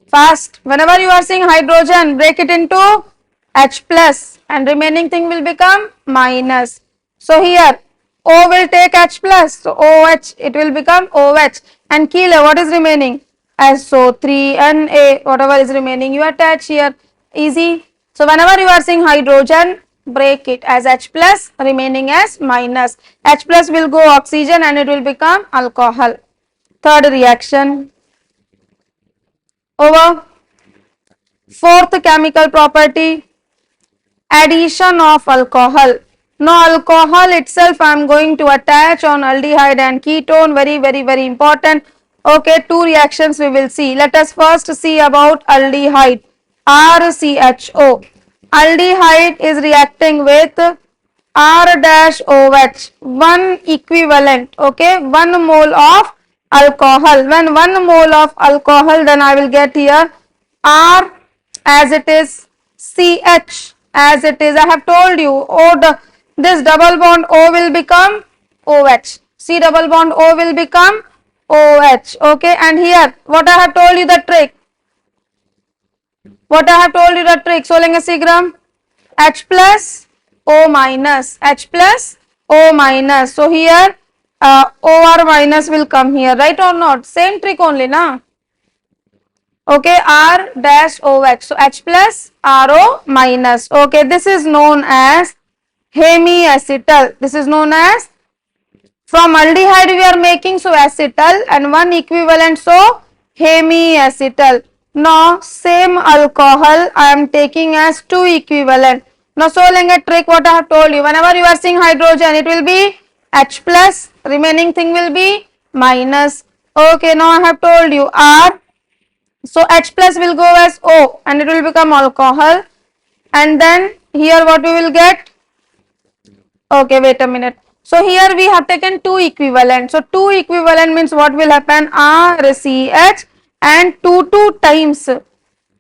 fast. Whenever you are seeing hydrogen, break it into H plus and remaining thing will become minus. So here O will take H plus. So OH, it will become OH. And Kilo, what is remaining? SO3, Na, whatever is remaining, you attach here. Easy. So whenever you are seeing hydrogen, break it as H plus, remaining as minus. H plus will go oxygen and it will become alcohol. Third reaction. Over. Fourth chemical property, addition of alcohol. Now alcohol itself I am going to attach on aldehyde and ketone. Very important. Okay, two reactions we will see. Let us first see about aldehyde. RCHO. Aldehyde is reacting with R-OH, one equivalent, okay, 1 mole of alcohol. When 1 mole of alcohol, then I will get here R as it is, CH as it is. I have told you, this double bond O will become OH. C double bond O will become OH. Okay, and here what I have told you the trick. So let's see gram H plus O minus, H plus O minus. So here OR minus will come here, right or not? Same trick only, na? Okay, R dash OH. So H plus RO minus. Okay, this is known as hemiacetal. This is known as, from aldehyde we are making, so acetal and one equivalent, so hemiacetal. Now same alcohol I am taking as 2 equivalent. Now solving a trick what I have told you. Whenever you are seeing hydrogen, it will be H plus, remaining thing will be minus. Okay, now I have told you R. So H plus will go as O and it will become alcohol. And then here what we will get? Okay, wait a minute. So here we have taken 2 equivalent. So 2 equivalent means what will happen? RCH and 2 times.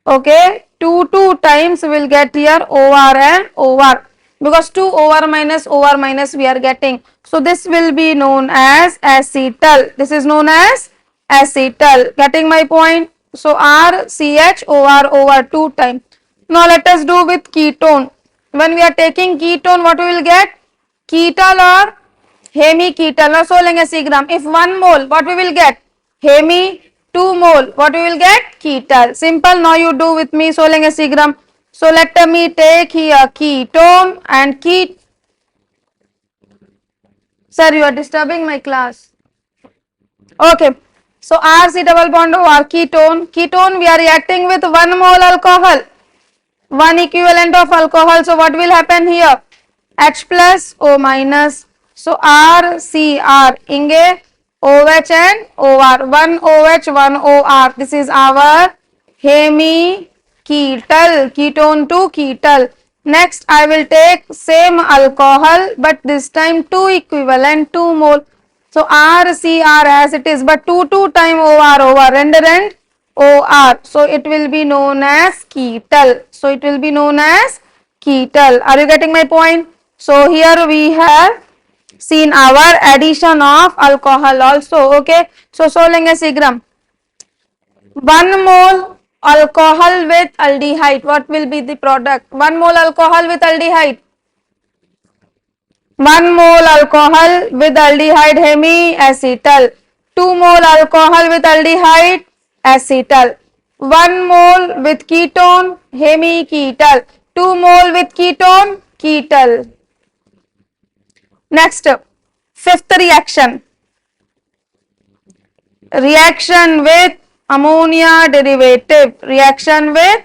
Okay, 2 times will get here OR and OR. Because 2 OR minus we are getting. So this will be known as acetal. This is known as acetal. Getting my point? So RCH OR 2 times. Now let us do with ketone. When we are taking ketone, what we will get? Ketal or hemiketal. Now so lenge C gram. If 1 mole, what we will get? Hemi. 2 mole, what we will get? Ketal. Simple. Now you do with me. So lenge C gram. So let me take here ketone and Sir, you are disturbing my class. Okay. So RC double bond or ketone. Ketone we are reacting with 1 mole alcohol. 1 equivalent of alcohol. So what will happen here? H plus O minus. So RCR inge OH and OR. 1 OH 1 OR. This is our hemiketal. Ketone to ketal. Next I will take same alcohol but this time 2 equivalent 2 mole. So RCR as it is but 2 time OR render and OR. So it will be known as ketal. Are you getting my point? So here we have seen our addition of alcohol also. Okay. So lenge C gram. 1 mole alcohol with aldehyde. What will be the product? 1 mole alcohol with aldehyde. 1 mole alcohol with aldehyde hemiacetal. 2 mole alcohol with aldehyde acetal. 1 mole with ketone hemiketal. 2 mole with ketone ketal. Next, Fifth reaction, reaction with ammonia derivative, reaction with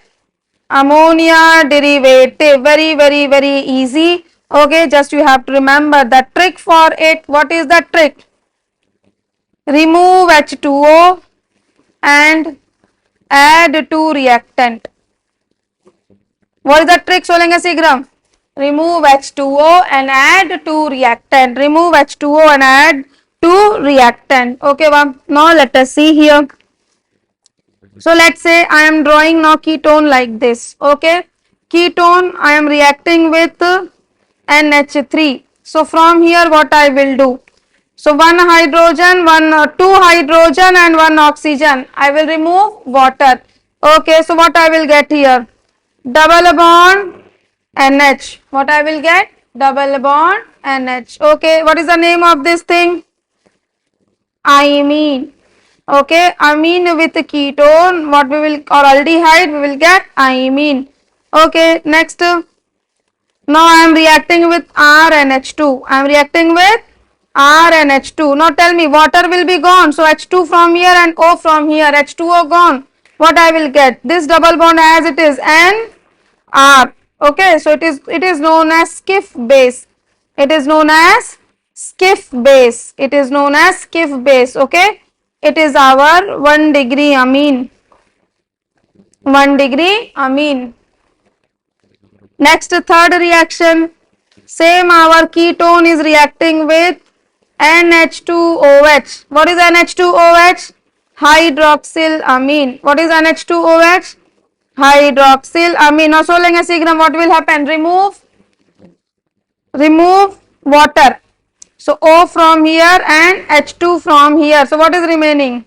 ammonia derivative, very easy. Okay, just you have to remember the trick for it. What is the trick? Remove H2O and add to reactant. What is the trick? सोलेंगे शीघ्रम. Remove H2O and add to reactant. Remove H2O and add to reactant. Okay, now let us see here. So let's say I am drawing now ketone like this. Okay, ketone I am reacting with NH3. So from here what I will do? So one hydrogen, two hydrogen and one oxygen. I will remove water. Okay, so what I will get here? Double bond NH. What I will get? Double bond NH. Okay, what is the name of this thing? Imine. Okay, amine with ketone. What we will, or aldehyde, we will get imine. Okay, next. Now I am reacting with RNH2. I am reacting with RNH2. Now tell me, water will be gone. So H2 from here and O from here. H2O gone. What I will get? This double bond as it is N R. Okay, so it is known as Skiff base. It is known as Skiff base. It is known as Skiff base. Okay, it is our 1 degree amine. 1 degree amine. Next, third reaction. Same, our ketone is reacting with NH2OH. What is NH2OH? Hydroxylamine. What is NH2OH? Hydroxylamine. Now सोलेंगे शीघ्रम. What will happen? Remove water. So O from here and H2 from here. So what is remaining?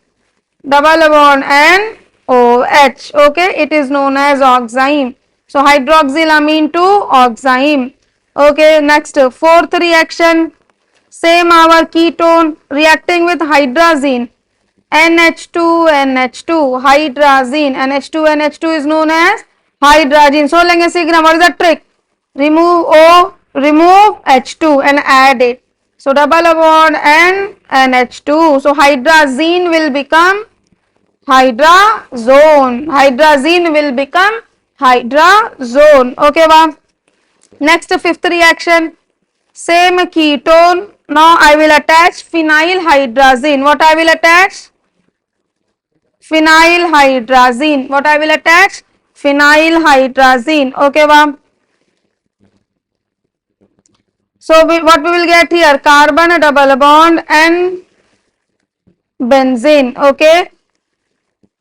Double bond NOH. Okay, it is known as oxime. So hydroxylamine to oxime. Okay, next fourth reaction. Same, our ketone reacting with hydrazine. NH2 NH2 hydrazine. NH2 NH2 is known as hydrazine. So लेंगे शीघ्र. What is the trick? Remove O, remove H2 and add it. So double bond N NH2. So hydrazine will become hydrazone. Hydrazine will become hydrazone. Okay, wow. Next, fifth reaction. Same ketone. Now I will attach phenylhydrazine. What I will attach? Phenylhydrazine. What I will attach? Phenylhydrazine. Okay, wow. So what we will get here? Carbon double bond and benzene. Okay.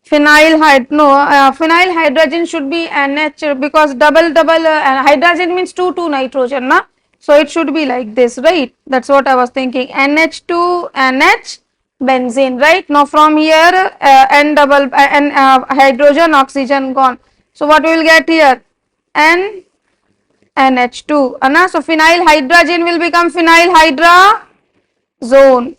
Phenylhydrazine should be NH because double hydrazine means 2 nitrogen, na? So it should be like this, right? That's what I was thinking. NH2 NH benzene, right? Now from here N hydrogen oxygen gone. So what we will get here? N NH2, na? So phenylhydrazine will become phenylhydrazone,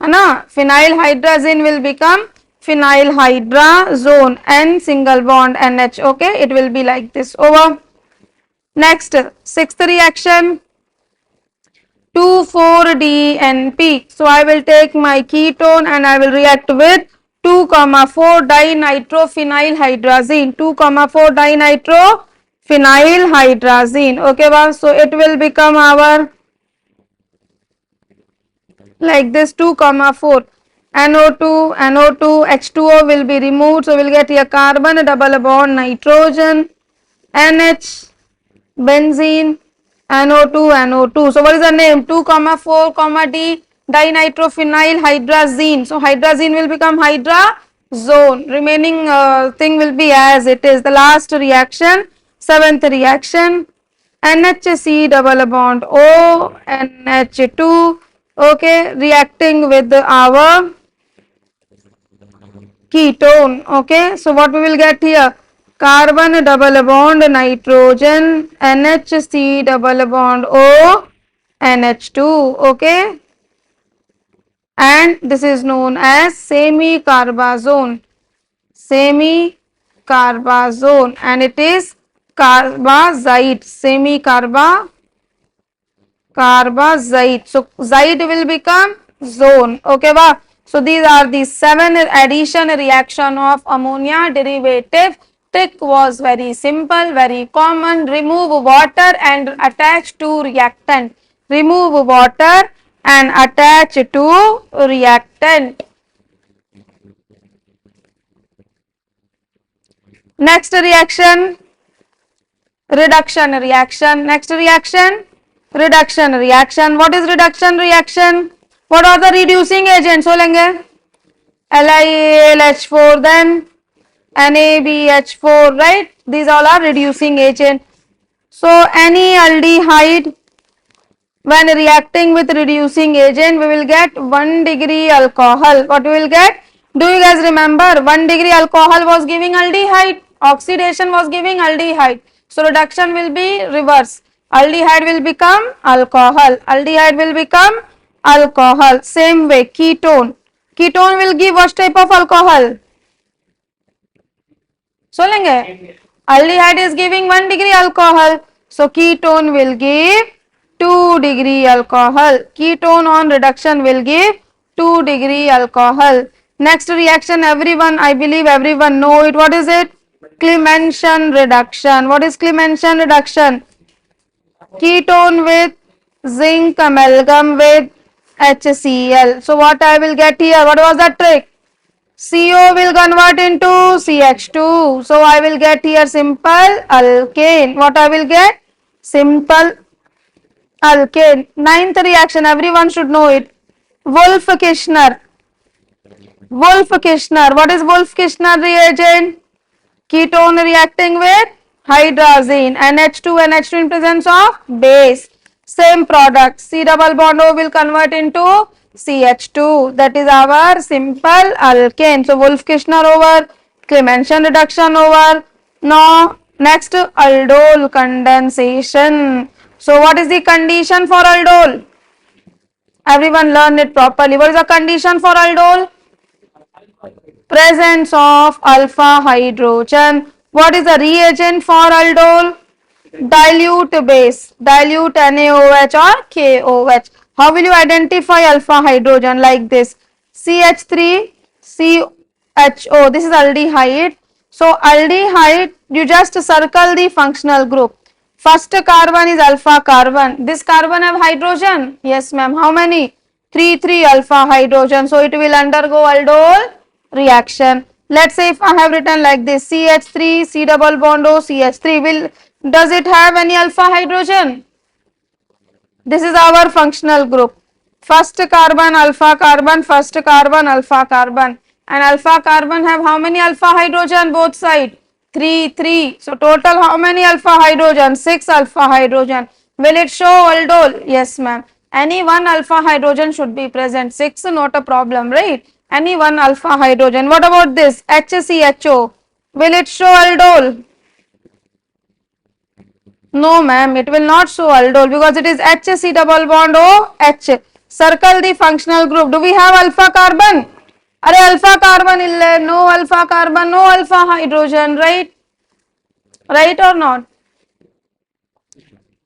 na? Phenylhydrazine will become phenylhydrazone and single bond NH. Okay, it will be like this. Over. Next, sixth reaction, 2,4-DNP. So I will take my ketone and I will react with 2,4-dinitrophenylhydrazine. 2,4-dinitrophenylhydrazine. Okay, wow. So it will become our like this 2,4. NO2, NO2, H2O will be removed. So we'll get here carbon double bond nitrogen, NH, benzene, NO2, NO2. So what is the name? 2,4, dinitrophenylhydrazine. So hydrazine will become hydrazone. Remaining thing will be as it is. The last reaction, seventh reaction, NHC double bond O, NH2. Okay, reacting with our ketone. Okay, so what we will get here? Carbon double bond nitrogen, NHC double bond O, NH2. Okay, and this is known as semi-carbazone. Semi-carbazone, and it is carbazide. Semi-carbazide. carbazide. So zide will become zone. Okay, wow. So these are the 7 addition reaction of ammonia derivative. Trick was very simple, very common. Remove water and attach to reactant. Remove water and attach to reactant. Next reaction, reduction reaction. Next reaction, reduction reaction. What is reduction reaction? What are the reducing agents? बोलेंगे LiAlH4, then NaBH4, right? These all are reducing agent. So any aldehyde, when reacting with reducing agent, we will get 1 degree alcohol. What we will get? Do you guys remember 1 degree alcohol was giving aldehyde, oxidation was giving aldehyde. So reduction will be reverse. Aldehyde will become alcohol. Aldehyde will become alcohol. Same way, ketone. Ketone will give what type of alcohol? सोलेंगे aldehyde is giving 1 degree alcohol, so ketone will give 2 degree alcohol. Ketone on reduction will give 2 degree alcohol. Next reaction, everyone, I believe everyone know it. What is it? Clemenson reduction. What is Clemenson reduction? Ketone with zinc amalgam with HCl. So what I will get here? What was that trick? CO will convert into CH2. So I will get here simple alkane. What I will get? Simple alkane. Ninth reaction, everyone should know it. Wolff-Kishner. Wolff-Kishner. What is Wolff-Kishner reagent? Ketone reacting with hydrazine. NH2, NH2 in presence of base. Same product. C double bond O will convert into CH2. That is our simple alkane. So Wolff-Kishner over, Clemenson reduction over. Now next, aldol condensation. So what is the condition for aldol? Everyone learn it properly. What is the condition for aldol? Presence of alpha hydrogen. What is the reagent for aldol? Dilute base, dilute NaOH or KOH. How will you identify alpha hydrogen? Like this, CH3 CHO. This is aldehyde. So aldehyde, you just circle the functional group. First carbon is alpha carbon. This carbon have hydrogen? Yes ma'am. How many? 3 alpha hydrogen. So it will undergo aldol reaction. Let's say if I have written like this, CH3 C double bond O CH3, will does it have any alpha hydrogen? This is our functional group. First carbon alpha carbon, first carbon alpha carbon, and alpha carbon have how many alpha hydrogen both side? 3. So total how many alpha hydrogen? 6 alpha hydrogen. Will it show aldol? Yes ma'am. Any one alpha hydrogen should be present. 6 not a problem, right? Any one alpha hydrogen. What about this HCHO? Will it show aldol? No ma'am, it will not show aldol because it is HC double bond OH. Circle the functional group. Do we have alpha carbon? Are alpha carbon ille? No alpha carbon, no alpha hydrogen, right? Right or not?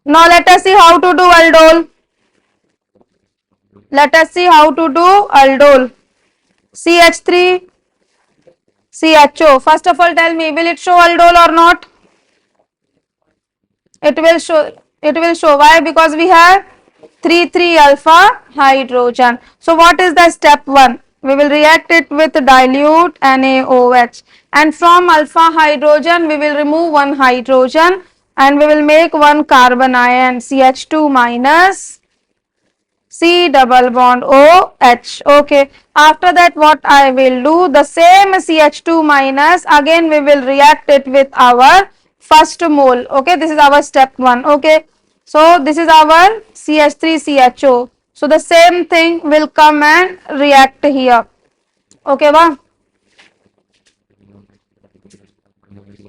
Now let us see how to do aldol. Let us see how to do aldol. CH3 CHO. First of all, tell me, will it show aldol or not? It will show. Why? Because we have 3 alpha hydrogen. So what is the step 1? We will react it with dilute NaOH, and from alpha hydrogen we will remove one hydrogen and we will make one carbon ion, CH2 minus C double bond OH. Okay, after that what I will do, the same CH2 minus, again we will react it with our first mole. Okay, this is our step 1. Okay, so this is our CH3CHO. So the same thing will come and react here. Okay, wow.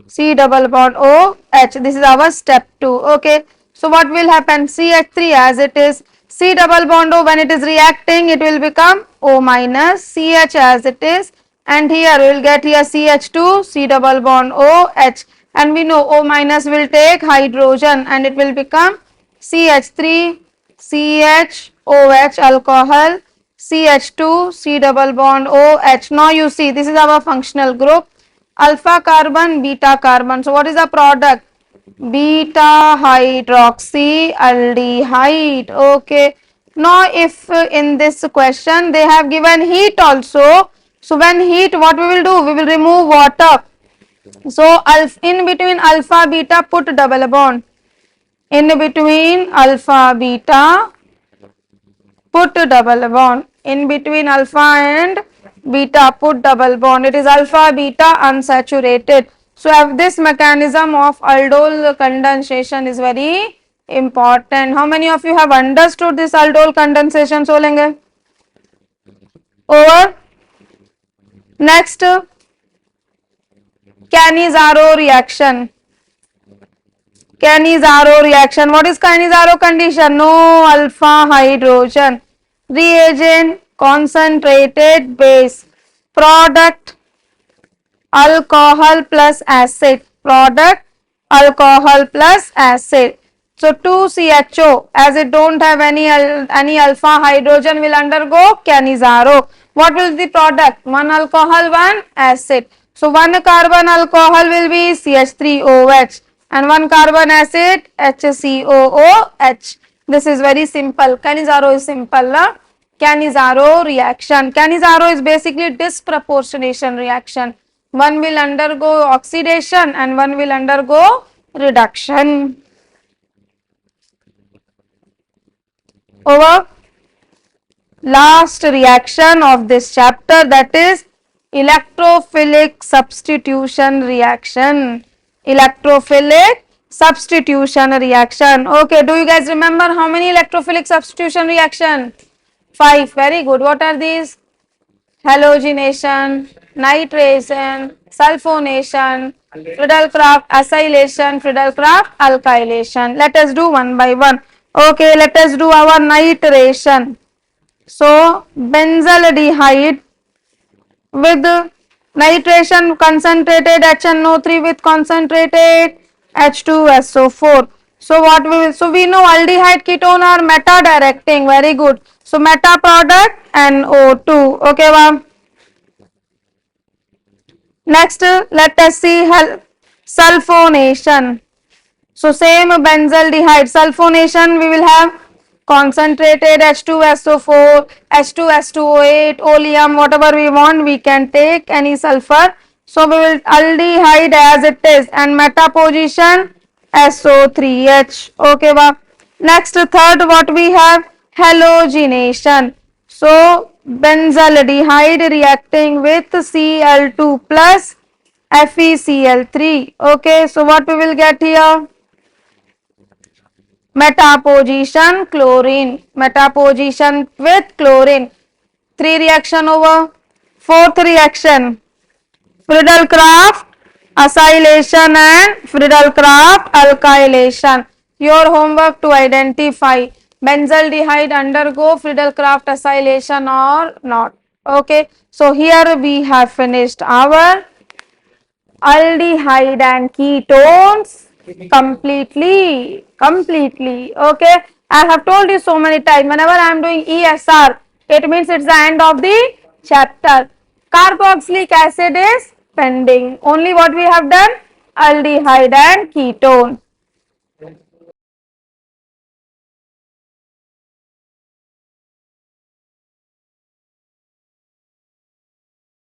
C double bond OH. This is our step 2. Okay, so what will happen? CH3 as it is, C double bond O, when it is reacting it will become O minus, CH as it is, and here we will get here CH2 C double bond OH, and we know O minus will take hydrogen and it will become CH3 CHOH alcohol, CH2, C double bond OH. Now you see this is our functional group. Alpha carbon, beta carbon. So what is the product? Beta hydroxyaldehyde. Okay. Now if in this question they have given heat also. So when heat, what we will do? We will remove water. So in between alpha beta put double bond. In between alpha beta put double bond. In between alpha and beta put double bond. It is alpha beta unsaturated. So this mechanism of aldol condensation is very important. How many of you have understood this aldol condensation? Solenge over. Next, Cannizzaro reaction. Cannizzaro reaction. What is Cannizzaro condition? No alpha hydrogen. Reagent concentrated base. Product alcohol plus acid. Product alcohol plus acid. So 2CHO, as it don't have any alpha hydrogen, will undergo Cannizzaro. What will be the product? One alcohol, one acid. So one carbon alcohol will be CH3OH and one carbon acid HCOOH. This is very simple. Cannizzaro is simple. Cannizzaro reaction. Cannizzaro is basically disproportionation reaction. One will undergo oxidation and one will undergo reduction. Over. Last reaction of this chapter, that is electrophilic substitution reaction. Electrophilic substitution reaction. Okay, do you guys remember how many electrophilic substitution reaction? 5. Very good. What are these? Halogenation, nitration, sulfonation, Friedel-Crafts acylation, Friedel-Crafts alkylation. Let us do one by one. Okay, let us do our nitration. So benzaldehyde with nitration concentrated HNO3 with concentrated H2SO4. So what we will, so we know aldehyde ketone are meta directing. Very good. So meta product NO2. Okay, ma'am. Next, let us see sulfonation. So same benzaldehyde sulfonation, we will have concentrated H2SO4, H2S2O8, oleum, whatever we want, we can take any sulfur. So we will aldehyde as it is and meta position SO3H. Okay, wow. Next, third, what we have? Halogenation. So benzaldehyde reacting with Cl2 plus FeCl3. Okay, so what we will get here? Meta position chlorine. Meta position with chlorine. 3 reaction over. 4th reaction. Friedel-Crafts acylation and Friedel-Crafts alkylation. Your homework to identify benzaldehyde undergo Friedel-Crafts acylation or not. Okay. So here we have finished our aldehyde and ketones completely. Okay, I have told you so many times, whenever I am doing ESR, it means it's the end of the chapter. Carboxylic acid is pending. Only what we have done? Aldehyde and ketone.